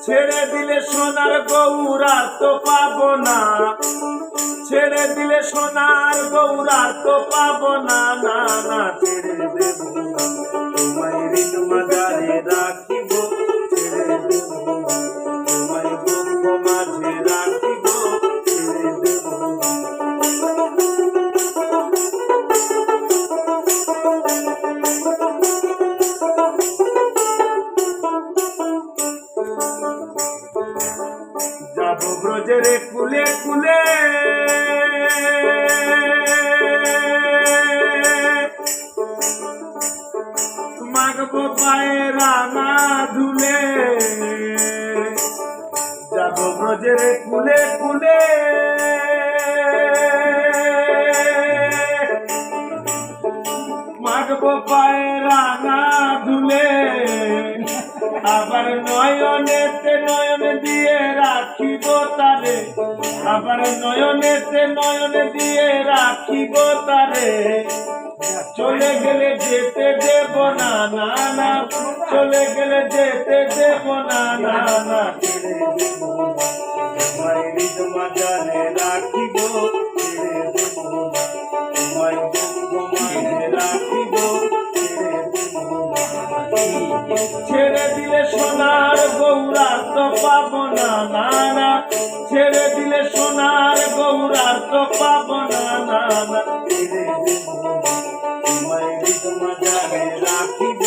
ছেড়ে দিলে সোনার গৌরা তো পাবো না, ছেড়ে দিলে সোনার গৌরা তো পাবো না, না না ছেড়ে দেব না, তোমায় হৃদ মাঝারে রাখিব, ছেড়ে দেব না, তোমায় গর্ভ মাঝে রাখিব, ছেড়ে দেব না। যাব ব্রজের কুলে কুলে, মাগবো পায়ে রাঙা ধুলে, যাব ব্রজের কুলে কুলে, মাগবো পায়ে রাঙা ধুলে, আবার নয়নেতে নয়ন দিয়ে রাখিব তারে, আবার নয়নেতে নয়ন দিয়ে রাখিব তারে, চলে গেলে যেতে দেব না, না না চলে গেলে যেতে দেব না, না না ছেড়ে দেব না, তোমায় হৃদ মাঝারে রাখিব, ছেড়ে দেব না, তোমায় গর্ভ মাঝে রাখিব, ছেড়ে দেব না। ছেড়ে দিলে সোনার গৌরা তো পাবো না, না না ছেড়ে দিলে সোনার গৌরা তো পাবো না, না না ছেড়ে দেব না, তোমায় হৃদ মাঝারে রাখিব।